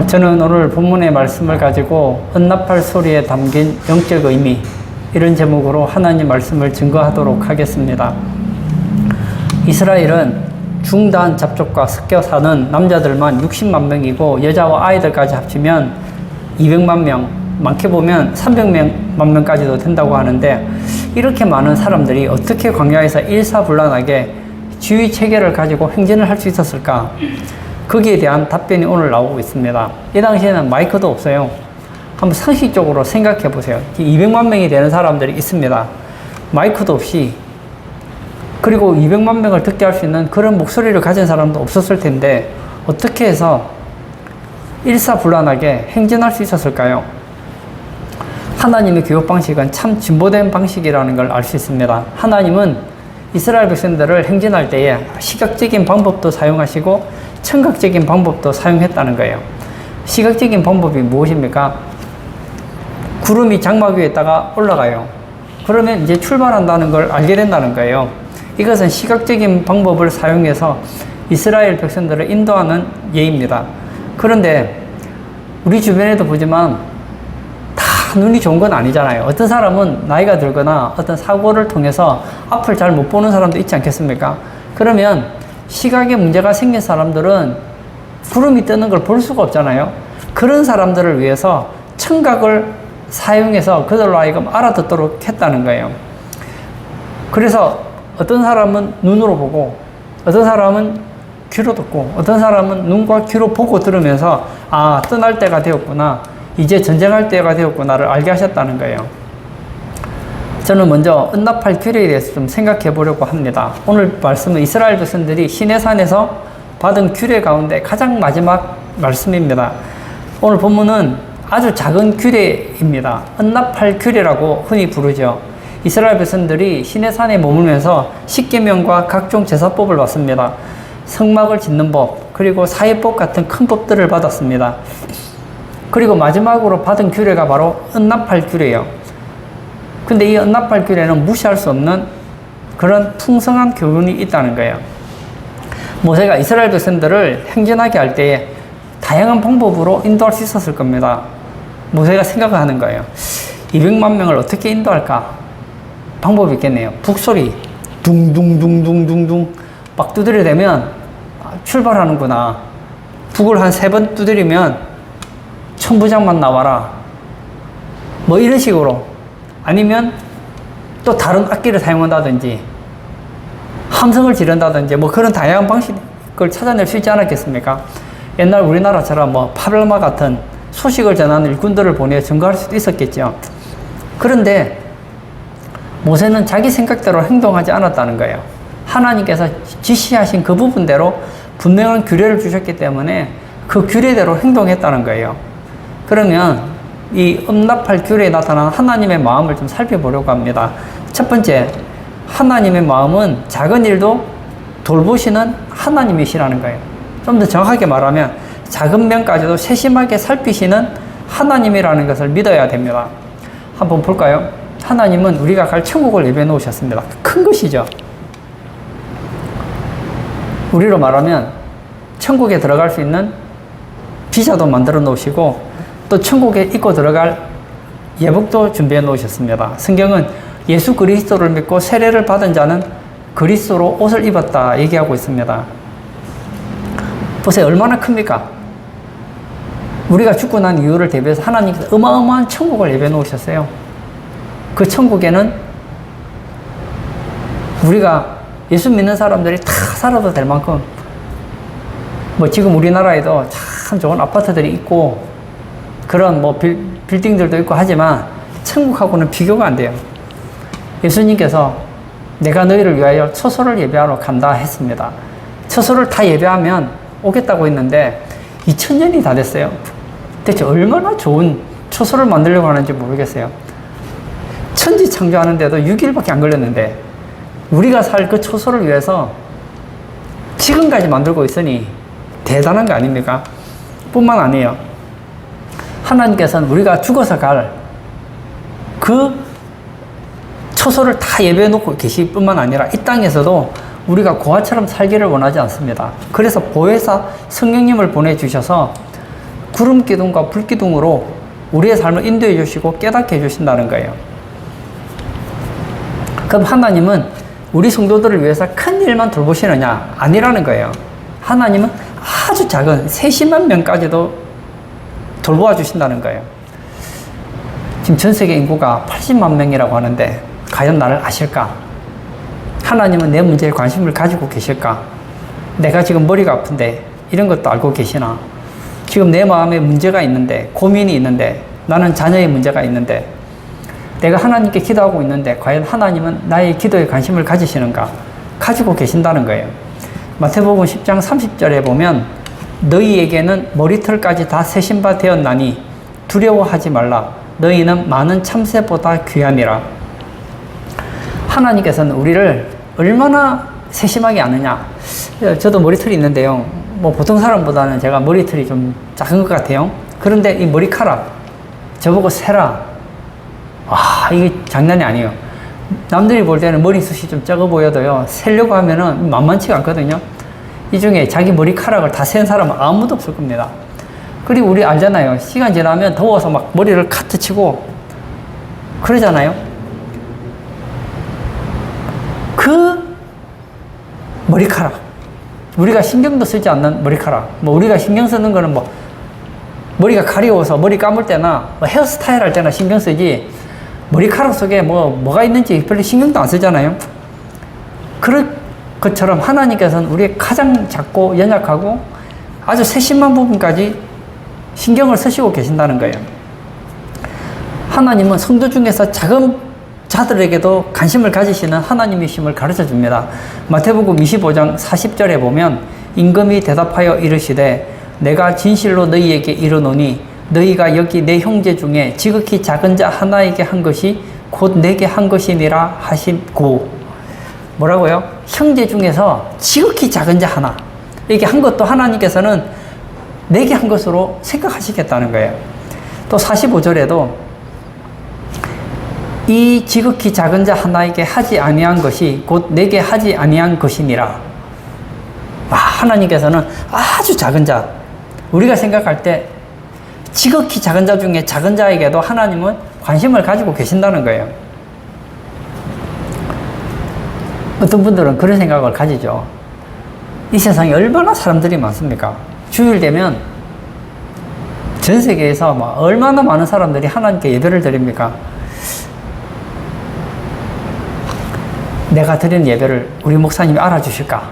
저는 오늘 본문의 말씀을 가지고 은나팔 소리에 담긴 영적 의미, 이런 제목으로 하나님 말씀을 증거하도록 하겠습니다. 이스라엘은 중다한 잡족과 섞여 사는 남자들만 60만 명이고 여자와 아이들까지 합치면 200만 명, 많게 보면 300만 명까지도 된다고 하는데, 이렇게 많은 사람들이 어떻게 광야에서 일사불란하게 지휘 체계를 가지고 행진을 할 수 있었을까? 거기에 대한 답변이 오늘 나오고 있습니다. 이 당시에는 마이크도 없어요. 한번 상식적으로 생각해 보세요. 200만 명이 되는 사람들이 있습니다. 마이크도 없이, 그리고 200만 명을 듣게 할 수 있는 그런 목소리를 가진 사람도 없었을 텐데 어떻게 해서 일사불란하게 행진할 수 있었을까요? 하나님의 교육 방식은 참 진보된 방식이라는 걸 알 수 있습니다. 하나님은 이스라엘 백성들을 행진할 때에 시각적인 방법도 사용하시고 청각적인 방법도 사용했다는 거예요. 시각적인 방법이 무엇입니까? 구름이 장막 위에 있다가 올라가요. 그러면 이제 출발한다는 걸 알게 된다는 거예요. 이것은 시각적인 방법을 사용해서 이스라엘 백성들을 인도하는 예입니다. 그런데 우리 주변에도 보지만 다 눈이 좋은 건 아니잖아요. 어떤 사람은 나이가 들거나 어떤 사고를 통해서 앞을 잘 못 보는 사람도 있지 않겠습니까? 그러면 시각에 문제가 생긴 사람들은 구름이 뜨는 걸 볼 수가 없잖아요. 그런 사람들을 위해서 청각을 사용해서 그들로 하여금 알아듣도록 했다는 거예요. 그래서 어떤 사람은 눈으로 보고, 어떤 사람은 귀로 듣고, 어떤 사람은 눈과 귀로 보고 들으면서 아, 떠날 때가 되었구나, 이제 전쟁할 때가 되었구나를 알게 하셨다는 거예요. 저는 먼저 은나팔 규례에 대해서 좀 생각해 보려고 합니다. 오늘 말씀은 이스라엘 백성들이 시내산에서 받은 규례 가운데 가장 마지막 말씀입니다. 오늘 본문은 아주 작은 규례입니다. 은나팔 규례라고 흔히 부르죠. 이스라엘 백성들이 시내산에 머물면서 십계명과 각종 제사법을 받습니다. 성막을 짓는 법, 그리고 사회법 같은 큰 법들을 받았습니다. 그리고 마지막으로 받은 규례가 바로 은나팔 규례예요. 근데 이 은나팔 규례는 무시할 수 없는 그런 풍성한 교훈이 있다는 거예요. 모세가 이스라엘 백성들을 행진하게 할 때에 다양한 방법으로 인도할 수 있었을 겁니다. 모세가 생각하는 거예요. 200만 명을 어떻게 인도할까? 방법이 있겠네요. 북소리 둥둥둥둥둥둥 막 두드려대면 출발하는구나. 북을 한 3번 두드리면 천부장만 나와라, 뭐 이런 식으로. 아니면 또 다른 악기를 사용한다든지 함성을 지른다든지 뭐 그런 다양한 방식을 찾아낼 수 있지 않았겠습니까? 옛날 우리나라처럼 뭐 파르마 같은 소식을 전하는 일꾼들을 보내 증거할 수도 있었겠죠. 그런데 모세는 자기 생각대로 행동하지 않았다는 거예요. 하나님께서 지시하신 그 부분대로 분명한 규례를 주셨기 때문에 그 규례대로 행동했다는 거예요. 그러면 이 은나팔 규례에 나타난 하나님의 마음을 좀 살펴보려고 합니다. 첫 번째, 하나님의 마음은 작은 일도 돌보시는 하나님이시라는 거예요. 좀 더 정확하게 말하면 작은 면까지도 세심하게 살피시는 하나님이라는 것을 믿어야 됩니다. 한번 볼까요? 하나님은 우리가 갈 천국을 예배해 놓으셨습니다. 큰 것이죠. 우리로 말하면 천국에 들어갈 수 있는 비자도 만들어 놓으시고 또 천국에 입고 들어갈 예복도 준비해 놓으셨습니다. 성경은 예수 그리스도를 믿고 세례를 받은 자는 그리스도로 옷을 입었다 얘기하고 있습니다. 보세요. 얼마나 큽니까? 우리가 죽고 난 이유를 대비해서 하나님께서 어마어마한 천국을 예배해 놓으셨어요. 그 천국에는 우리가 예수 믿는 사람들이 다 살아도 될 만큼, 뭐 지금 우리나라에도 참 좋은 아파트들이 있고 그런 뭐 빌딩들도 있고 하지만 천국하고는 비교가 안 돼요. 예수님께서 내가 너희를 위하여 처소를 예배하러 간다 했습니다. 처소를 다 예배하면 오겠다고 했는데 2000년이 다 됐어요. 대체 얼마나 좋은 처소를 만들려고 하는지 모르겠어요. 천지 창조하는데도 6일밖에 안 걸렸는데 우리가 살 그 처소를 위해서 지금까지 만들고 있으니 대단한 거 아닙니까? 뿐만 아니에요. 하나님께서는 우리가 죽어서 갈 그 처소를 다 예배해 놓고 계실 뿐만 아니라 이 땅에서도 우리가 고아처럼 살기를 원하지 않습니다. 그래서 보혜사 성령님을 보내주셔서 구름 기둥과 불 기둥으로 우리의 삶을 인도해 주시고 깨닫게 해 주신다는 거예요. 그럼 하나님은 우리 성도들을 위해서 큰 일만 돌보시느냐? 아니라는 거예요. 하나님은 아주 작은 세심한 명까지도 돌보아 주신다는 거예요. 지금 전 세계 인구가 80만 명이라고 하는데 과연 나를 아실까? 하나님은 내 문제에 관심을 가지고 계실까? 내가 지금 머리가 아픈데 이런 것도 알고 계시나? 지금 내 마음에 문제가 있는데, 고민이 있는데, 나는 자녀의 문제가 있는데, 내가 하나님께 기도하고 있는데 과연 하나님은 나의 기도에 관심을 가지시는가? 가지고 계신다는 거예요. 마태복음 10장 30절에 보면 너희에게는 머리털까지 다 세신 바 되었나니 두려워하지 말라. 너희는 많은 참새보다 귀함이라. 하나님께서는 우리를 얼마나 세심하게 아느냐. 저도 머리털이 있는데요. 뭐 보통 사람보다는 제가 머리털이 좀 작은 것 같아요. 그런데 이 머리카락 저보고 세라. 이게 장난이 아니에요. 남들이 볼 때는 머리숱이 좀 적어 보여도요, 세려고 하면은 만만치가 않거든요. 이 중에 자기 머리카락을 다 센 사람은 아무도 없을 겁니다. 그리고 우리 알잖아요. 시간 지나면 더워서 막 머리를 카트 치고 그러잖아요. 그 머리카락, 우리가 신경도 쓰지 않는 머리카락, 뭐 우리가 신경 쓰는 거는 뭐 머리가 가려워서 머리 감을 때나 뭐 헤어스타일 할 때나 신경 쓰지, 머리카락 속에 뭐가 있는지 별로 신경도 안 쓰잖아요. 그럴 것처럼 하나님께서는 우리의 가장 작고 연약하고 아주 세심한 부분까지 신경을 쓰시고 계신다는 거예요. 하나님은 성도 중에서 작은 자들에게도 관심을 가지시는 하나님이심을 가르쳐 줍니다. 마태복음 25장 40절에 보면 임금이 대답하여 이르시되 내가 진실로 너희에게 이르노니 너희가 여기 내 형제 중에 지극히 작은 자 하나에게 한 것이 곧 내게 한 것이니라 하시고, 뭐라고요? 형제 중에서 지극히 작은 자 하나, 이렇게 한 것도 하나님께서는 내게 한 것으로 생각하시겠다는 거예요. 또 45절에도 이 지극히 작은 자 하나에게 하지 아니한 것이 곧 내게 하지 아니한 것이니라. 하나님께서는 아주 작은 자, 우리가 생각할 때 지극히 작은 자 중에 작은 자에게도 하나님은 관심을 가지고 계신다는 거예요. 어떤 분들은 그런 생각을 가지죠. 이 세상에 얼마나 사람들이 많습니까? 주일 되면 전 세계에서 얼마나 많은 사람들이 하나님께 예배를 드립니까? 내가 드리는 예배를 우리 목사님이 알아주실까?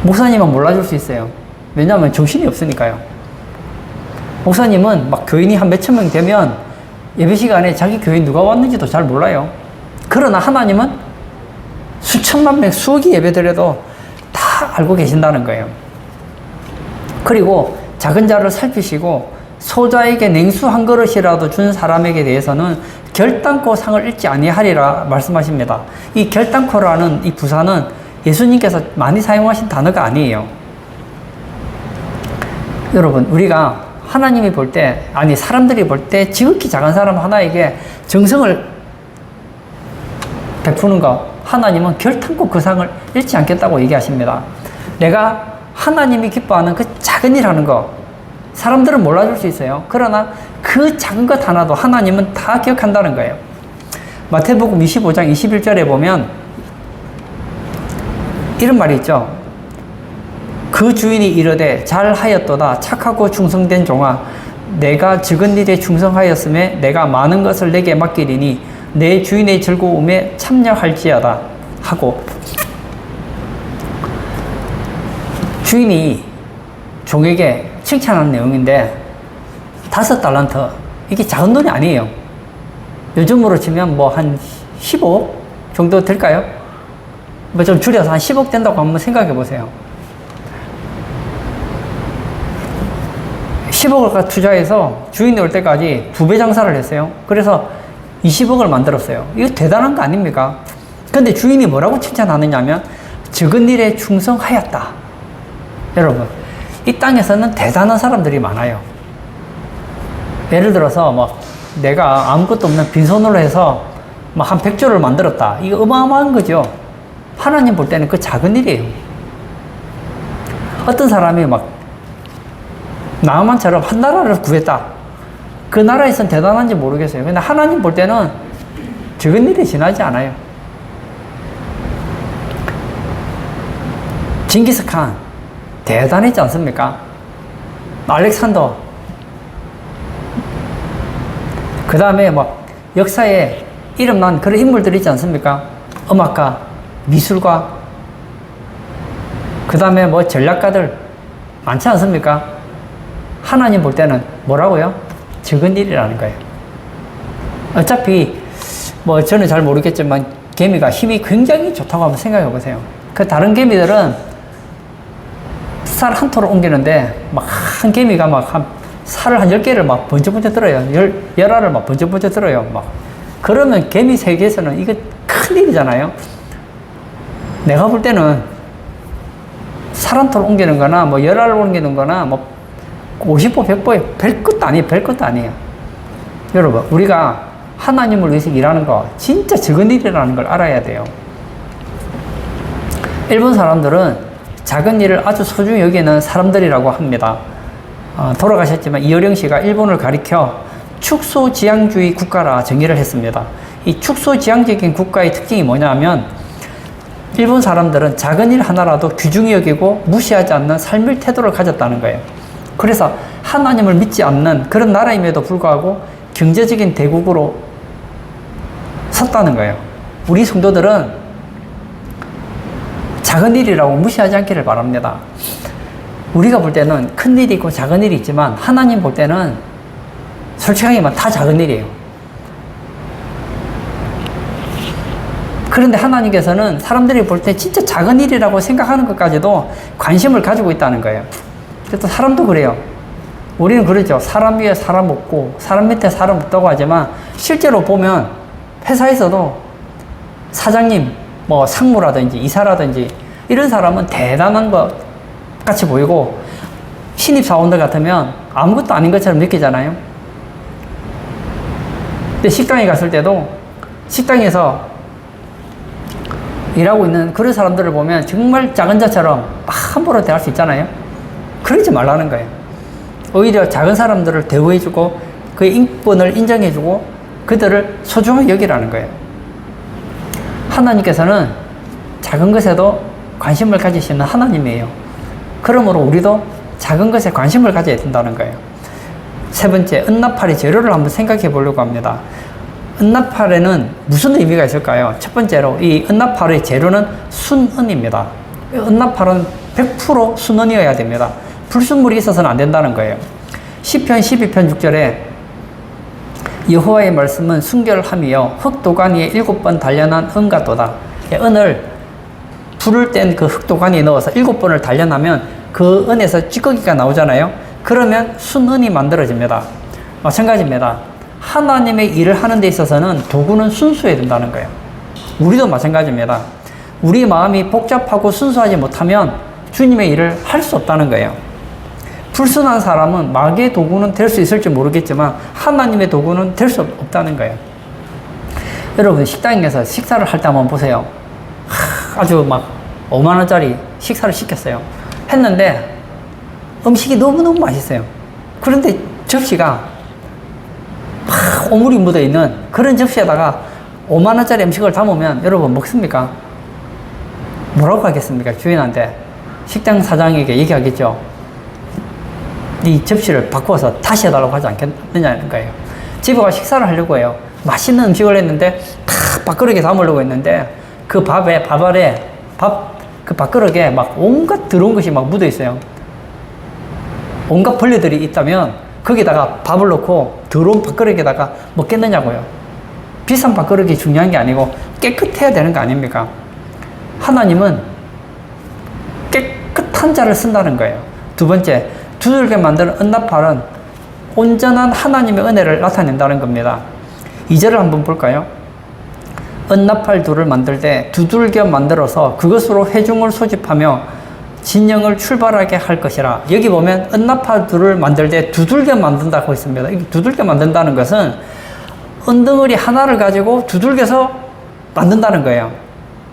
목사님은 몰라줄 수 있어요. 왜냐하면 정신이 없으니까요. 목사님은 교인이 한 몇천 명 되면 예배 시간에 자기 교인 누가 왔는지도 잘 몰라요. 그러나 하나님은 수천만 명, 수억이 예배 드려도 다 알고 계신다는 거예요. 그리고 작은 자를 살피시고 소자에게 냉수 한 그릇이라도 준 사람에게 대해서는 결단코 상을 잃지 아니하리라 말씀하십니다. 이 결단코라는 이 부사는 예수님께서 많이 사용하신 단어가 아니에요. 여러분, 우리가 하나님이 볼 때, 사람들이 볼 때 지극히 작은 사람 하나에게 정성을 베푸는 것, 하나님은 결단코 그 상을 잃지 않겠다고 얘기하십니다. 내가 하나님이 기뻐하는 그 작은 일 하는 거, 사람들은 몰라줄 수 있어요. 그러나 그 작은 것 하나도 하나님은 다 기억한다는 거예요. 마태복음 25장 21절에 보면 이런 말이 있죠. 그 주인이 이르되 잘하였도다 착하고 충성된 종아, 내가 적은 일에 충성하였음에 내가 많은 것을 내게 맡기리니 내 주인의 즐거움에 참여할지어다 하고, 주인이 종에게 칭찬하는 내용인데 5달란트, 이게 작은 돈이 아니에요. 요즘으로 치면 한 10억 정도 될까요? 좀 줄여서 한 10억 된다고 한번 생각해 보세요. 10억을 투자해서 주인이 올 때까지 2배 장사를 했어요. 그래서 20억을 만들었어요. 이거 대단한 거 아닙니까? 근데 주인이 뭐라고 칭찬하느냐 하면 적은 일에 충성하였다. 여러분, 이 땅에서는 대단한 사람들이 많아요. 예를 들어서 내가 아무것도 없는 빈손으로 해서 한 100조를 만들었다. 이거 어마어마한 거죠. 하나님 볼 때는 그 작은 일이에요. 어떤 사람이 나만처럼 한 나라를 구했다. 그 나라에선 대단한지 모르겠어요. 근데 하나님 볼 때는 적은 일이 지나지 않아요. 징기스칸 대단했지 않습니까? 알렉산더, 그 다음에 막 역사에 이름난 그런 인물들 있지 않습니까? 음악가, 미술가, 그 다음에 뭐 전략가들 많지 않습니까? 하나님 볼 때는 뭐라고요? 적은 일이라는 거예요. 어차피 뭐 저는 잘 모르겠지만 개미가 힘이 굉장히 좋다고 한번 생각해 보세요. 그 다른 개미들은 쌀 한 토를 옮기는데 막 한 개미가 막 한 살을 한 10개를 막 번쩍번쩍 들어요. 열알을 막 번쩍번쩍 들어요. 막. 그러면 개미 세계에서는 이거 큰 일이잖아요. 내가 볼 때는 살 한 토를 옮기는 거나 뭐 열알을 옮기는 거나 뭐 50보, 100보에 별 것도 아니에요. 별 것도 아니에요. 여러분, 우리가 하나님을 위해서 일하는 거 진짜 적은 일이라는 걸 알아야 돼요. 일본 사람들은 작은 일을 아주 소중히 여기는 사람들이라고 합니다. 돌아가셨지만 이어령 씨가 일본을 가리켜 축소지향주의 국가라 정의를 했습니다. 이 축소지향적인 국가의 특징이 뭐냐면 일본 사람들은 작은 일 하나라도 귀중히 여기고 무시하지 않는 삶의 태도를 가졌다는 거예요. 그래서 하나님을 믿지 않는 그런 나라임에도 불구하고 경제적인 대국으로 섰다는 거예요. 우리 성도들은 작은 일이라고 무시하지 않기를 바랍니다. 우리가 볼 때는 큰 일이 있고 작은 일이 있지만 하나님 볼 때는 솔직하게 말하면 다 작은 일이에요. 그런데 하나님께서는 사람들이 볼 때 진짜 작은 일이라고 생각하는 것까지도 관심을 가지고 있다는 거예요. 또 사람도 그래요. 우리는 그러죠. 사람 위에 사람 없고 사람 밑에 사람 없다고 하지만 실제로 보면 회사에서도 사장님, 뭐 상무라든지 이사라든지 이런 사람은 대단한 것 같이 보이고 신입사원들 같으면 아무것도 아닌 것처럼 느끼잖아요. 근데 식당에 갔을 때도 식당에서 일하고 있는 그런 사람들을 보면 정말 작은 자처럼 함부로 대할 수 있잖아요. 그러지 말라는 거예요. 오히려 작은 사람들을 대우해주고 그의 인권을 인정해주고 그들을 소중하게 여기라는 거예요. 하나님께서는 작은 것에도 관심을 가지시는 하나님이에요. 그러므로 우리도 작은 것에 관심을 가져야 된다는 거예요. 세 번째, 은나팔의 재료를 한번 생각해 보려고 합니다. 은나팔에는 무슨 의미가 있을까요? 첫 번째로 이 은나팔의 재료는 순은입니다. 은나팔은 100% 순은이어야 됩니다. 불순물이 있어서는 안 된다는 거예요. 시편 12편 6절에 여호와의 말씀은 순결함이요 흙도가니에 7번 단련한 은같도다. 은을 불을 뗀 그 흙도가니에 넣어서 7번을 단련하면 그 은에서 찌꺼기가 나오잖아요. 그러면 순은이 만들어집니다. 마찬가지입니다. 하나님의 일을 하는 데 있어서는 도구는 순수해야 된다는 거예요. 우리도 마찬가지입니다. 우리 마음이 복잡하고 순수하지 못하면 주님의 일을 할 수 없다는 거예요. 불순한 사람은 마귀의 도구는 될 수 있을지 모르겠지만 하나님의 도구는 될 수 없다는 거예요. 여러분 식당에서 식사를 할 때 한번 보세요. 아주 막 5만 원짜리 식사를 시켰어요. 했는데 음식이 너무너무 맛있어요. 그런데 접시가 막 오물이 묻어있는 그런 접시에다가 5만 원짜리 음식을 담으면 여러분 먹습니까? 뭐라고 하겠습니까? 주인한테 식당 사장에게 얘기하겠죠. 이 접시를 바꿔서 다시 해달라고 하지 않겠느냐는 거예요. 집에 가 식사를 하려고 해요. 맛있는 음식을 했는데 다 밥그릇에 담으려고 했는데 그 밥에 밥 아래 그 밥그릇에 막 온갖 더러운 것이 막 묻어 있어요. 온갖 벌레들이 있다면 거기다가 밥을 넣고 더러운 밥그릇에다가 먹겠느냐고요. 비싼 밥그릇이 중요한 게 아니고 깨끗해야 되는 거 아닙니까? 하나님은 깨끗한 자를 쓴다는 거예요. 두 번째, 두들겨 만드는 은나팔은 온전한 하나님의 은혜를 나타낸다는 겁니다. 2절을 한번 볼까요? 은나팔 둘을 만들 때 두들겨 만들어서 그것으로 회중을 소집하며 진영을 출발하게 할 것이라. 여기 보면 은나팔 둘을 만들 때 두들겨 만든다고 했습니다. 두들겨 만든다는 것은 은덩어리 하나를 가지고 두들겨서 만든다는 거예요.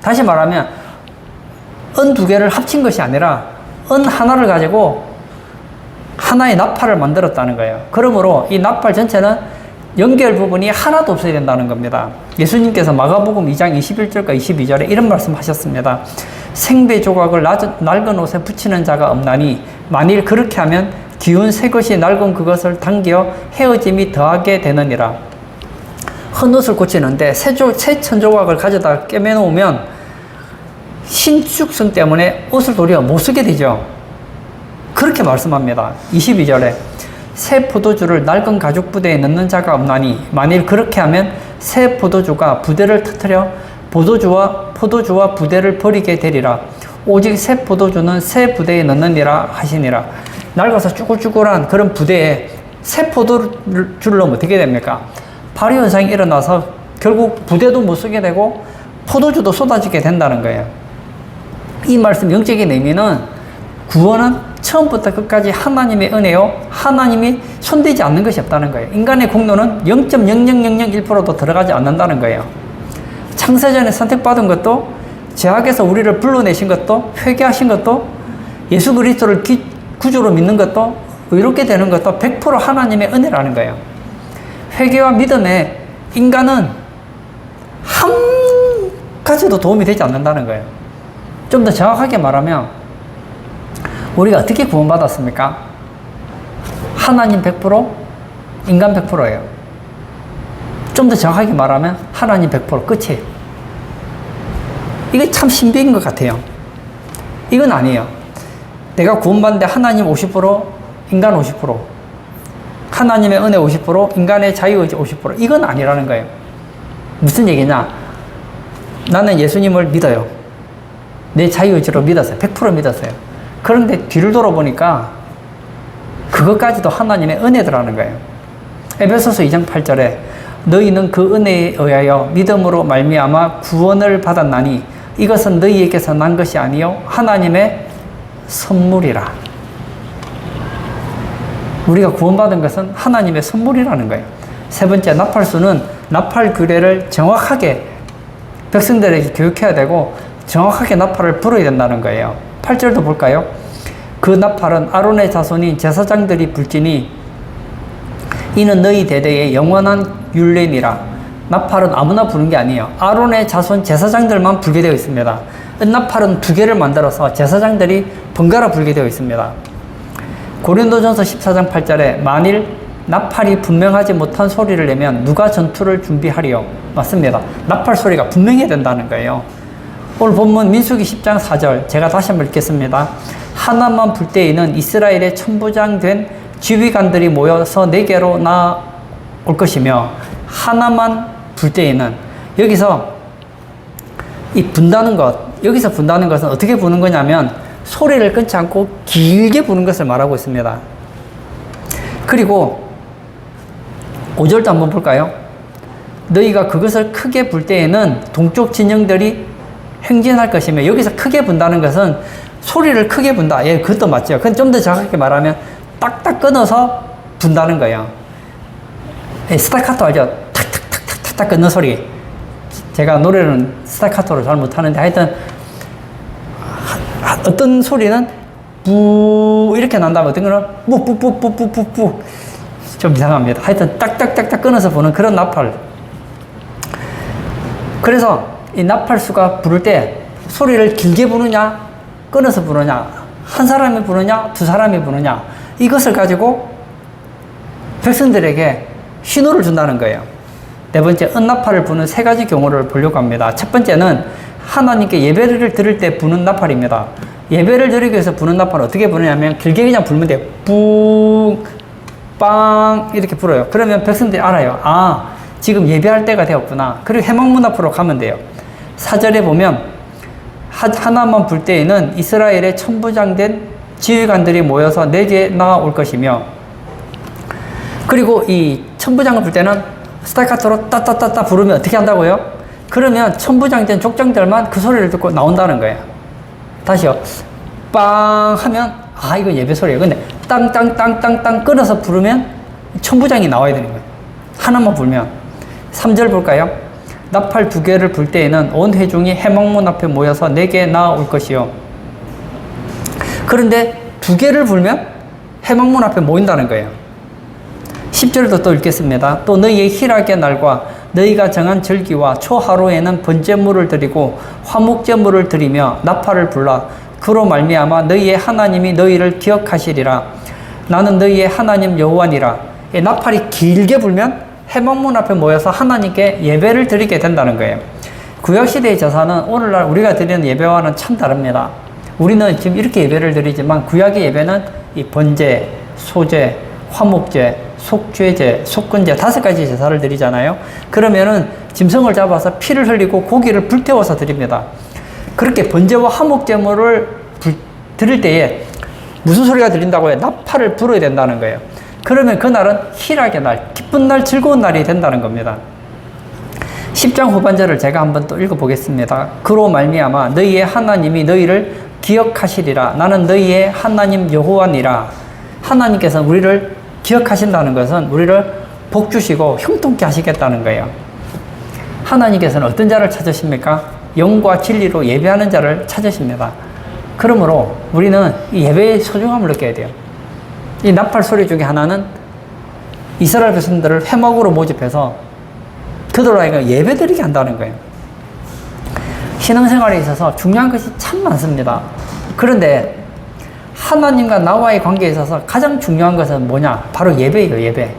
다시 말하면 은 두 개를 합친 것이 아니라 은 하나를 가지고 하나의 나팔을 만들었다는 거예요. 그러므로 이 나팔 전체는 연결 부분이 하나도 없어야 된다는 겁니다. 예수님께서 마가복음 2장 21절과 22절에 이런 말씀 하셨습니다. 생배 조각을 낡은 옷에 붙이는 자가 없나니 만일 그렇게 하면 기운 새 것이 낡은 그것을 당겨 헤어짐이 더하게 되느니라. 헌 옷을 고치는데 새 천조각을 가져다 꿰매놓으면 신축성 때문에 옷을 도리어 못 쓰게 되죠. 그렇게 말씀합니다. 22절에 새 포도주를 낡은 가죽 부대에 넣는 자가 없나니 만일 그렇게 하면 새 포도주가 부대를 터뜨려 포도주와 부대를 버리게 되리라. 오직 새 포도주는 새 부대에 넣느니라 하시니라. 낡아서 쭈글쭈글한 그런 부대에 새 포도주를 넣으면 어떻게 됩니까? 발효현상이 일어나서 결국 부대도 못 쓰게 되고 포도주도 쏟아지게 된다는 거예요. 이 말씀 영적인 의미는 구원은 처음부터 끝까지 하나님의 은혜요, 하나님이 손대지 않는 것이 없다는 거예요. 인간의 공로는 0.00001%도 들어가지 않는다는 거예요. 창세전에 선택받은 것도, 죄악에서 우리를 불러내신 것도, 회개하신 것도, 예수 그리스도를 구주로 믿는 것도, 의롭게 되는 것도 100% 하나님의 은혜라는 거예요. 회개와 믿음에 인간은 한 가지도 도움이 되지 않는다는 거예요. 좀 더 정확하게 말하면 우리가 어떻게 구원받았습니까? 하나님 100%, 인간 100%예요. 좀 더 정확하게 말하면 하나님 100% 끝이에요. 이게 참 신비인 것 같아요. 이건 아니에요. 내가 구원받는데 하나님 50%, 인간 50%, 하나님의 은혜 50%, 인간의 자유의지 50%, 이건 아니라는 거예요. 무슨 얘기냐? 나는 예수님을 믿어요. 내 자유의지로 믿었어요. 100% 믿었어요. 그런데 뒤를 돌아보니까 그것까지도 하나님의 은혜더라는 거예요. 에베소서 2장 8절에 너희는 그 은혜에 의하여 믿음으로 말미암아 구원을 받았나니 이것은 너희에게서 난 것이 아니요 하나님의 선물이라. 우리가 구원받은 것은 하나님의 선물이라는 거예요. 세 번째, 나팔수는 나팔 규례를 정확하게 백성들에게 교육해야 되고 정확하게 나팔을 불어야 된다는 거예요. 8절도 볼까요? 그 나팔은 아론의 자손인 제사장들이 불지니 이는 너희 대대의 영원한 율례니라. 나팔은 아무나 부는 게 아니에요. 아론의 자손 제사장들만 불게 되어 있습니다. 은나팔은 2개를 만들어서 제사장들이 번갈아 불게 되어 있습니다. 고린도전서 14장 8절에 만일 나팔이 분명하지 못한 소리를 내면 누가 전투를 준비하리요? 맞습니다. 나팔 소리가 분명해야 된다는 거예요. 오늘 본문 민수기 10장 4절 제가 다시 한번 읽겠습니다. 하나만 불 때에는 이스라엘의 천부장 된 지휘관들이 모여서 내게로 나올 것이며 하나만 불 때에는 여기서 이 분다는 것, 여기서 분다는 것은 어떻게 부는 거냐면 소리를 끊지 않고 길게 부는 것을 말하고 있습니다. 그리고 5절도 한번 볼까요? 너희가 그것을 크게 불 때에는 동쪽 진영들이 행진할 것이며, 여기서 크게 분다는 것은 소리를 크게 분다. 예, 그것도 맞죠. 그건 좀 더 정확하게 말하면 딱딱 끊어서 분다는 거예요. 예, 스타카토 알죠? 탁탁탁탁탁 끊는 소리. 제가 노래는 스타카토를 잘 못하는데 하여튼 어떤 소리는 부 이렇게 난다면 어떤 거는 뿌뿌뿌뿌뿌뿌 좀 이상합니다. 하여튼 딱딱딱딱 끊어서 부는 그런 나팔. 그래서 이 나팔수가 부를 때 소리를 길게 부느냐 끊어서 부느냐, 한 사람이 부느냐 두 사람이 부느냐, 이것을 가지고 백성들에게 신호를 준다는 거예요. 네 번째, 은나팔을 부는 3가지 경우를 보려고 합니다. 첫 번째는 하나님께 예배를 드릴 때 부는 나팔입니다. 예배를 드리기 위해서 부는 나팔을 어떻게 부느냐면 길게 그냥 불면 돼요. 뿡, 빵 이렇게 불어요. 그러면 백성들이 알아요. 아, 지금 예배할 때가 되었구나. 그리고 해방문 앞으로 가면 돼요. 4절에 보면 하나만 불 때에는 이스라엘의 천부장된 지휘관들이 모여서 내게 나올 것이며, 그리고 이 천부장을 불 때는 스타카토로 따따따따 부르면 어떻게 한다고요? 그러면 천부장된 족장들만 그 소리를 듣고 나온다는 거예요. 다시요. 빵 하면 아, 이거 예배 소리예요. 근데 땅땅땅땅땅 끊어서 부르면 천부장이 나와야 되는 거예요. 하나만 불면. 3절 볼까요? 나팔 2개를 불 때에는 온 회중이 해망문 앞에 모여서 내게 나올 것이요. 그런데 2개를 불면 회막문 앞에 모인다는 거예요. 10절도 또 읽겠습니다. 또 너희의 희락의 날과 너희가 정한 절기와 초하루에는 번제물을 드리고 화목제물을 드리며 나팔을 불라 그로 말미암아 너희의 하나님이 너희를 기억하시리라. 나는 너희의 하나님 여호와니라. 나팔이 길게 불면 회막문 앞에 모여서 하나님께 예배를 드리게 된다는 거예요. 구약시대의 제사는 오늘날 우리가 드리는 예배와는 참 다릅니다. 우리는 지금 이렇게 예배를 드리지만 구약의 예배는 이 번제, 소제, 화목제, 속죄제, 속건제 5가지 제사를 드리잖아요. 그러면은 짐승을 잡아서 피를 흘리고 고기를 불태워서 드립니다. 그렇게 번제와 화목제물을 드릴 때에 무슨 소리가 들린다고요? 나팔을 불어야 된다는 거예요. 그러면 그날은 희락의 날, 기쁜 날, 즐거운 날이 된다는 겁니다. 10장 후반절을 제가 한번 또 읽어보겠습니다. 그로 말미암아 너희의 하나님이 너희를 기억하시리라. 나는 너희의 하나님 여호와니라. 하나님께서 우리를 기억하신다는 것은 우리를 복주시고 형통케 하시겠다는 거예요. 하나님께서는 어떤 자를 찾으십니까? 영과 진리로 예배하는 자를 찾으십니다. 그러므로 우리는 이 예배의 소중함을 느껴야 돼요. 이 나팔 소리 중에 하나는 이스라엘 백성들을 회막으로 모집해서 그들에게 예배드리게 한다는 거예요. 신앙생활에 있어서 중요한 것이 참 많습니다. 그런데 하나님과 나와의 관계에 있어서 가장 중요한 것은 뭐냐? 바로 예배예요, 예배.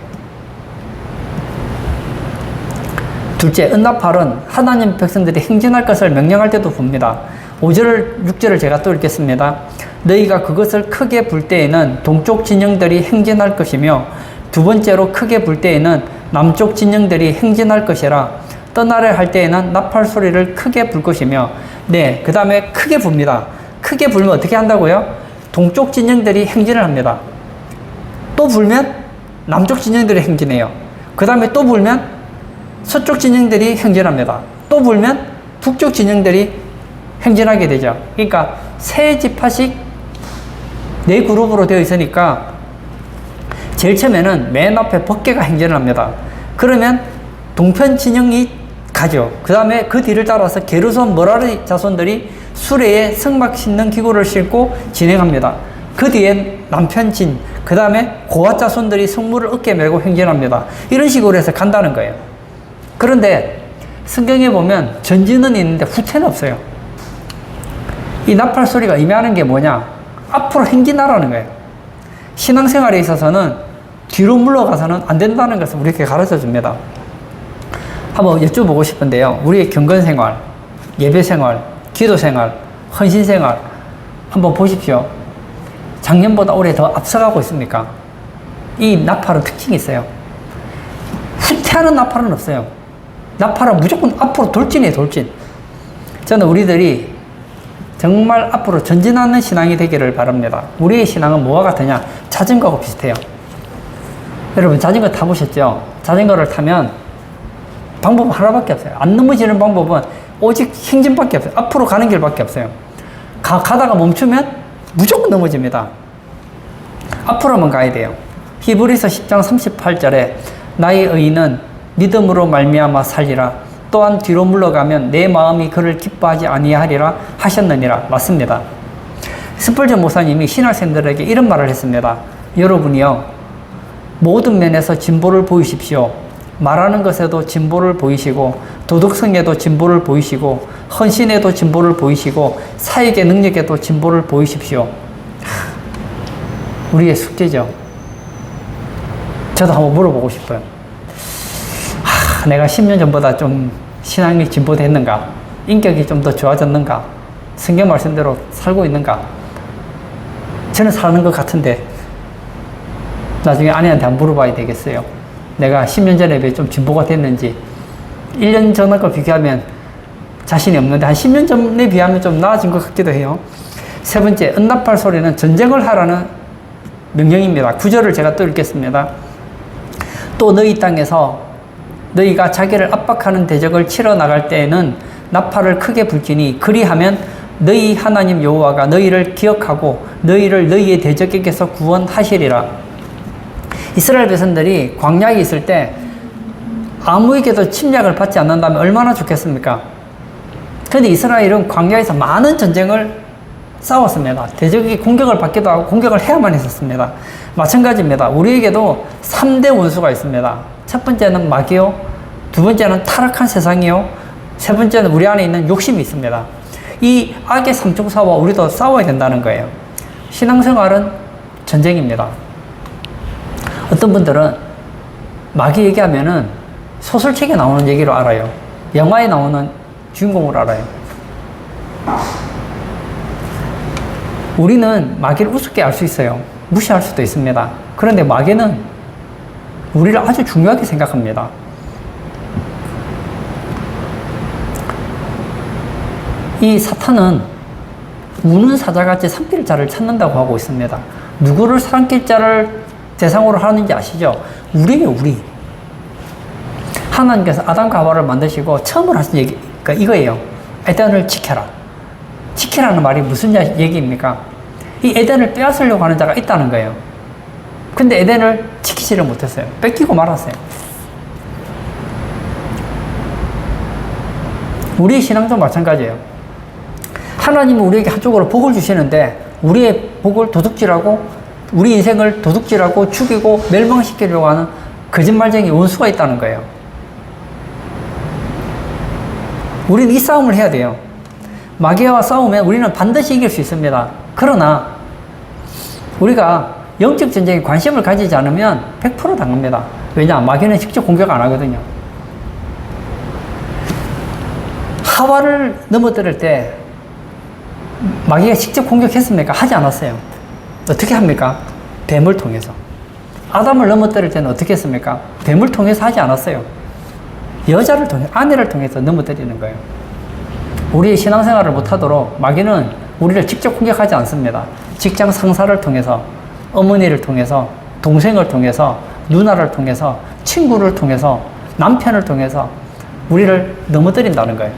둘째, 은나팔은 하나님 백성들이 행진할 것을 명령할 때도 붑니다. 5절, 6절을 제가 또 읽겠습니다. 너희가 그것을 크게 불 때에는 동쪽 진영들이 행진할 것이며 두 번째로 크게 불 때에는 남쪽 진영들이 행진할 것이라. 떠나려 할 때에는 나팔 소리를 크게 불 것이며 네, 그 다음에 크게 붑니다. 크게 불면 어떻게 한다고요? 동쪽 진영들이 행진을 합니다. 또 불면 남쪽 진영들이 행진해요. 그 다음에 또 불면 서쪽 진영들이 행진합니다. 또 불면 북쪽 진영들이 행진하게 되죠. 그러니까 세 지파씩 네 그룹으로 되어 있으니까 제일 처음에는 맨 앞에 법궤가 행진을 합니다. 그러면 동편 진영이 가죠. 그 다음에 그 뒤를 따라서 게르손 머라리 자손들이 수레에 성막 싣는 기구를 싣고 진행합니다. 그 뒤엔 남편 진, 그 다음에 고앗 자손들이 성물을 어깨에 메고 행진합니다. 이런 식으로 해서 간다는 거예요. 그런데 성경에 보면 전진은 있는데 후퇴는 없어요. 이 나팔 소리가 의미하는 게 뭐냐? 앞으로 행진하라는 거예요. 신앙생활에 있어서는 뒤로 물러가서는 안 된다는 것을 우리에게 가르쳐 줍니다. 한번 여쭤보고 싶은데요. 우리의 경건생활, 예배생활, 기도생활, 헌신생활 한번 보십시오. 작년보다 올해 더 앞서가고 있습니까? 이 나팔은 특징이 있어요. 후퇴하는 나팔은 없어요. 나팔은 무조건 앞으로 돌진이에요, 돌진. 저는 우리들이 정말 앞으로 전진하는 신앙이 되기를 바랍니다. 우리의 신앙은 뭐와 같으냐? 자전거하고 비슷해요. 여러분 자전거 타보셨죠? 자전거를 타면 방법은 하나밖에 없어요. 안 넘어지는 방법은 오직 행진밖에 없어요. 앞으로 가는 길밖에 없어요. 가다가 멈추면 무조건 넘어집니다. 앞으로만 가야 돼요. 히브리서 10장 38절에 나의 의인은 믿음으로 말미암아 살리라. 또한 뒤로 물러가면 내 마음이 그를 기뻐하지 아니하리라 하셨느니라. 맞습니다. 스펄전 목사님이 신학생들에게 이런 말을 했습니다. 여러분이요, 모든 면에서 진보를 보이십시오. 말하는 것에도 진보를 보이시고, 도덕성에도 진보를 보이시고, 헌신에도 진보를 보이시고, 사역의 능력에도 진보를 보이십시오. 우리의 숙제죠. 저도 한번 물어보고 싶어요. 내가 10년 전보다 좀 신앙이 진보됐는가? 인격이 좀 더 좋아졌는가? 성경 말씀대로 살고 있는가? 저는 사는 것 같은데 나중에 아내한테 한번 물어봐야 되겠어요. 내가 10년 전에 비해 좀 진보가 됐는지. 1년 전과 비교하면 자신이 없는데 한 10년 전에 비하면 좀 나아진 것 같기도 해요. 세 번째, 은나팔 소리는 전쟁을 하라는 명령입니다. 9절을 제가 또 읽겠습니다. 또 너희 땅에서 너희가 자기를 압박하는 대적을 치러 나갈 때에는 나팔을 크게 불지니 그리하면 너희 하나님 여호와가 너희를 기억하고 너희를 너희의 대적에게서 구원하시리라. 이스라엘 백성들이 광야에 있을 때 아무에게도 침략을 받지 않는다면 얼마나 좋겠습니까? 그런데 이스라엘은 광야에서 많은 전쟁을 싸웠습니다. 대적이 공격을 받기도 하고 공격을 해야만 했었습니다. 마찬가지입니다. 우리에게도 3대 원수가 있습니다. 첫 번째는 마귀요, 두 번째는 타락한 세상이요, 세 번째는 우리 안에 있는 욕심이 있습니다. 이 악의 삼총사와 우리도 싸워야 된다는 거예요. 신앙생활은 전쟁입니다. 어떤 분들은 마귀 얘기하면은 소설책에 나오는 얘기로 알아요. 영화에 나오는 주인공으로 알아요. 우리는 마귀를 우습게 알 수 있어요. 무시할 수도 있습니다. 그런데 마귀는 우리를 아주 중요하게 생각합니다. 이 사탄은 우는 사자같이 산길 자를 찾는다고 하고 있습니다. 누구를 산길 자를 대상으로 하는지 아시죠? 우리예요, 우리. 하나님께서 아담과 하와를 만드시고 처음으로 하신 얘기가 이거예요. 에덴을 지켜라. 지키라는 말이 무슨 얘기입니까? 이 에덴을 빼앗으려고 하는 자가 있다는 거예요. 근데 에덴을 지키지를 못했어요. 뺏기고 말았어요. 우리의 신앙도 마찬가지예요. 하나님은 우리에게 한쪽으로 복을 주시는데 우리의 복을 도둑질하고 우리 인생을 도둑질하고 죽이고 멸망시키려고 하는 거짓말쟁이 원수가 있다는 거예요. 우리는 이 싸움을 해야 돼요. 마귀와 싸우면 우리는 반드시 이길 수 있습니다. 그러나 우리가 영적 전쟁에 관심을 가지지 않으면 100% 당합니다. 왜냐? 마귀는 직접 공격 안 하거든요. 하와를 넘어뜨릴 때 마귀가 직접 공격했습니까? 하지 않았어요. 어떻게 합니까? 뱀을 통해서. 아담을 넘어뜨릴 때는 어떻게 했습니까? 뱀을 통해서 하지 않았어요. 여자를 통해, 아내를 통해서 넘어뜨리는 거예요. 우리의 신앙생활을 못하도록 마귀는 우리를 직접 공격하지 않습니다. 직장 상사를 통해서, 어머니를 통해서, 동생을 통해서, 누나를 통해서, 친구를 통해서, 남편을 통해서 우리를 넘어뜨린다는 거예요.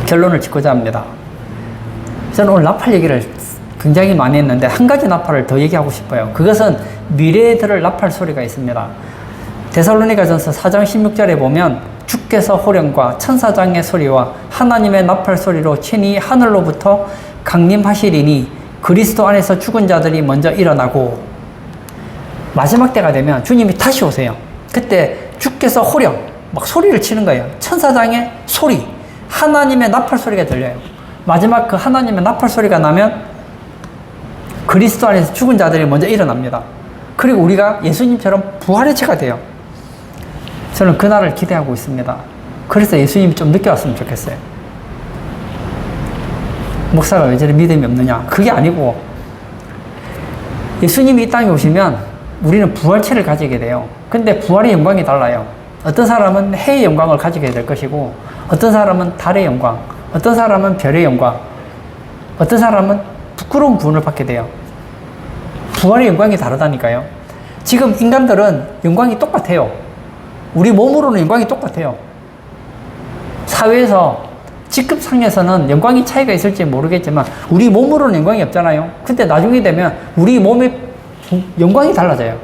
결론을 짓고자 합니다. 저는 오늘 나팔 얘기를 굉장히 많이 했는데 한 가지 나팔을 더 얘기하고 싶어요. 그것은 미래에 들을 나팔 소리가 있습니다. 데살로니가전서 4장 16절에 보면 주께서 호령과 천사장의 소리와 하나님의 나팔 소리로 친히 하늘로부터 강림하시리니 그리스도 안에서 죽은 자들이 먼저 일어나고, 마지막 때가 되면 주님이 다시 오세요. 그때 주께서 호령, 막 소리를 치는 거예요. 천사장의 소리, 하나님의 나팔 소리가 들려요. 마지막 그 하나님의 나팔 소리가 나면 그리스도 안에서 죽은 자들이 먼저 일어납니다. 그리고 우리가 예수님처럼 부활의 체가 돼요. 저는 그날을 기대하고 있습니다. 그래서 예수님이 좀 늦게 왔으면 좋겠어요. 목사가 왜 저리 믿음이 없느냐? 그게 아니고, 예수님이 이 땅에 오시면 우리는 부활체를 가지게 돼요. 근데 부활의 영광이 달라요. 어떤 사람은 해의 영광을 가지게 될 것이고, 어떤 사람은 달의 영광, 어떤 사람은 별의 영광, 어떤 사람은 부끄러운 구원을 받게 돼요. 부활의 영광이 다르다니까요. 지금 인간들은 영광이 똑같아요. 우리 몸으로는 영광이 똑같아요. 사회에서 직급상에서는 영광이 차이가 있을지 모르겠지만 우리 몸으로는 영광이 없잖아요. 근데 나중에 되면 우리 몸의 영광이 달라져요.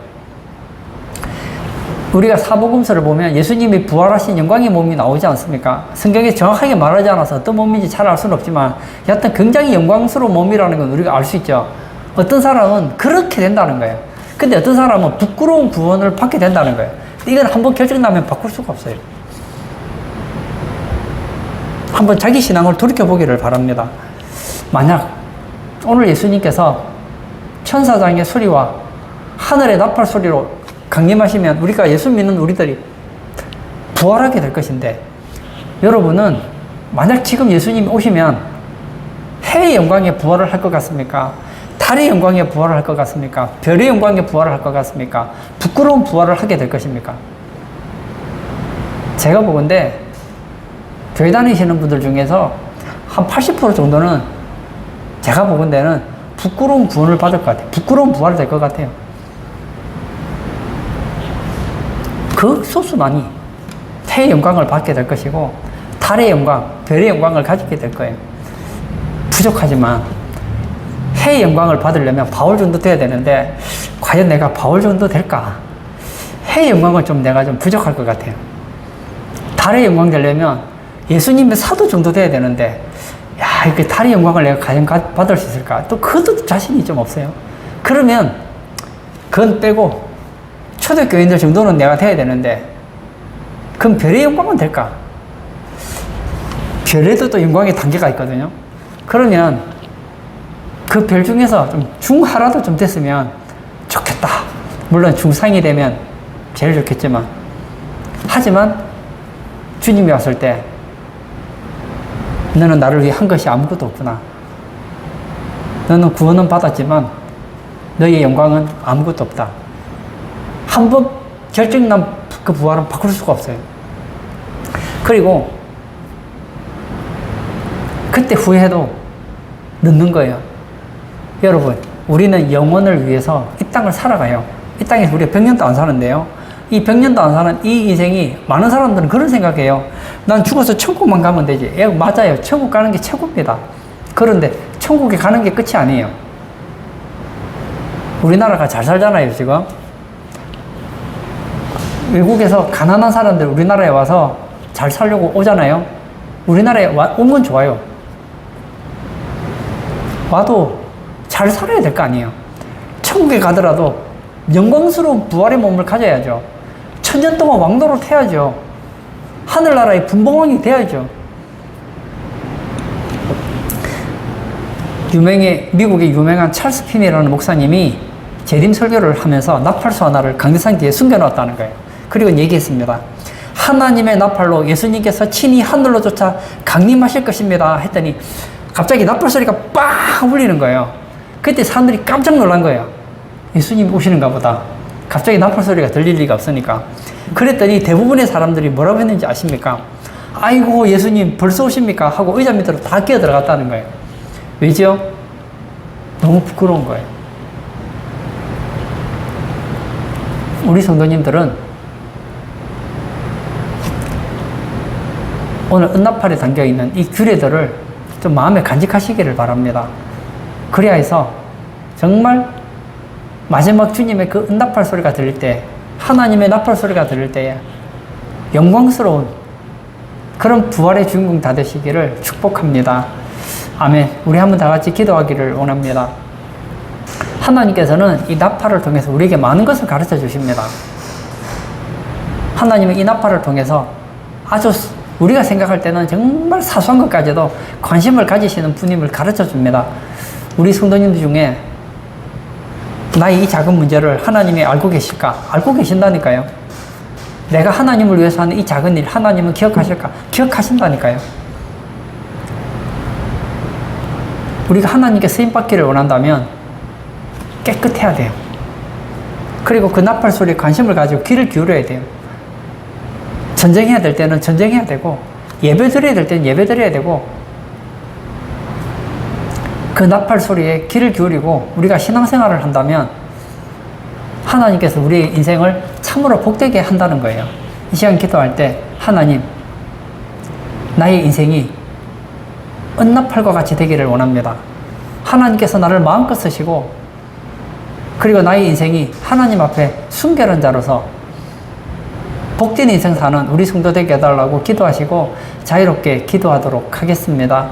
우리가 사복음서를 보면 예수님이 부활하신 영광의 몸이 나오지 않습니까? 성경에 정확하게 말하지 않아서 어떤 몸인지 잘 알 수는 없지만 여하튼 굉장히 영광스러운 몸이라는 건 우리가 알 수 있죠. 어떤 사람은 그렇게 된다는 거예요. 근데 어떤 사람은 부끄러운 구원을 받게 된다는 거예요. 이건 한번 결정나면 바꿀 수가 없어요. 한번 자기 신앙을 돌이켜보기를 바랍니다. 만약 오늘 예수님께서 천사장의 소리와 하늘의 나팔 소리로 강림하시면 우리가 예수 믿는 우리들이 부활하게 될 것인데, 여러분은 만약 지금 예수님이 오시면 해의 영광에 부활을 할 것 같습니까? 달의 영광에 부활을 할 것 같습니까? 별의 영광에 부활을 할 것 같습니까? 부끄러운 부활을 하게 될 것입니까? 제가 보건대 교회 다니시는 분들 중에서 한 80% 정도는 제가 보건대는 부끄러운 구원을 받을 것 같아요. 부끄러운 부활이 될 것 같아요. 그 소수만이 해의 영광을 받게 될 것이고 달의 영광, 별의 영광을 가지게 될 거예요. 부족하지만 해의 영광을 받으려면 바울 정도 돼야 되는데 과연 내가 바울 정도 될까? 해의 영광은 좀 내가 좀 부족할 것 같아요. 달의 영광 되려면 예수님의 사도 정도 돼야 되는데, 야, 그 달의 영광을 내가 과연 받을 수 있을까? 또 그것도 자신이 좀 없어요. 그러면 그건 빼고 초대교인들 정도는 내가 돼야 되는데 그럼 별의 영광은 될까? 별에도 또 영광의 단계가 있거든요. 그러면 그 별 중에서 좀 중하라도 좀 됐으면 좋겠다. 물론 중상이 되면 제일 좋겠지만, 하지만 주님이 왔을 때 너는 나를 위해 한 것이 아무것도 없구나. 너는 구원은 받았지만 너의 영광은 아무것도 없다. 한번 결정난 그 부활은 바꿀 수가 없어요. 그리고 그때 후회해도 늦는 거예요. 여러분, 우리는 영혼을 위해서 이 땅을 살아가요. 이 땅에서 우리가 100년도 안 사는데요. 이 100년도 안 사는 이 인생이, 많은 사람들은 그런 생각해요. 난 죽어서 천국만 가면 되지. 맞아요. 천국 가는 게 최고입니다. 그런데 천국에 가는 게 끝이 아니에요. 우리나라가 잘 살잖아요, 지금. 외국에서 가난한 사람들 우리나라에 와서 잘 살려고 오잖아요. 우리나라에 온 건 좋아요. 와도 잘 살아야 될 거 아니에요. 천국에 가더라도 영광스러운 부활의 몸을 가져야죠. 천년 동안 왕노릇 해야죠. 하늘나라의 분봉왕이 돼야죠. 미국의 유명한 찰스 핀이라는 목사님이 재림 설교를 하면서 나팔수 하나를 강대상 뒤에 숨겨놨다는 거예요. 그리고 얘기했습니다. 하나님의 나팔로 예수님께서 친히 하늘로조차 강림하실 것입니다. 했더니 갑자기 나팔 소리가 빵 울리는 거예요. 그때 사람들이 깜짝 놀란 거예요. 예수님 오시는가 보다. 갑자기 나팔 소리가 들릴 리가 없으니까. 그랬더니 대부분의 사람들이 뭐라고 했는지 아십니까? 아이고 예수님 벌써 오십니까? 하고 의자 밑으로 다 끼어 들어갔다는 거예요. 왜죠? 너무 부끄러운 거예요. 우리 성도님들은 오늘 은나팔에 담겨있는 이 규례들을 좀 마음에 간직하시기를 바랍니다. 그래야 해서 정말 마지막 주님의 그 은나팔 소리가 들릴 때, 하나님의 나팔 소리가 들릴 때에 영광스러운 그런 부활의 주인공 다 되시기를 축복합니다. 아멘. 우리 한번 다 같이 기도하기를 원합니다. 하나님께서는 이 나팔을 통해서 우리에게 많은 것을 가르쳐 주십니다. 하나님은 이 나팔을 통해서 아주 우리가 생각할 때는 정말 사소한 것까지도 관심을 가지시는 분임을 가르쳐 줍니다. 우리 성도님들 중에 나의 이 작은 문제를 하나님이 알고 계실까? 알고 계신다니까요. 내가 하나님을 위해서 하는 이 작은 일, 하나님은 기억하실까? 기억하신다니까요. 우리가 하나님께 쓰임받기를 원한다면 깨끗해야 돼요. 그리고 그 나팔 소리에 관심을 가지고 귀를 기울여야 돼요. 전쟁해야 될 때는 전쟁해야 되고, 예배 드려야 될 때는 예배 드려야 되고, 그 나팔 소리에 귀를 기울이고 우리가 신앙생활을 한다면 하나님께서 우리의 인생을 참으로 복되게 한다는 거예요. 이 시간 기도할 때 하나님, 나의 인생이 은나팔과 같이 되기를 원합니다. 하나님께서 나를 마음껏 쓰시고, 그리고 나의 인생이 하나님 앞에 순결한 자로서 복된 인생 사는 우리 성도 되게 해달라고 기도하시고 자유롭게 기도하도록 하겠습니다.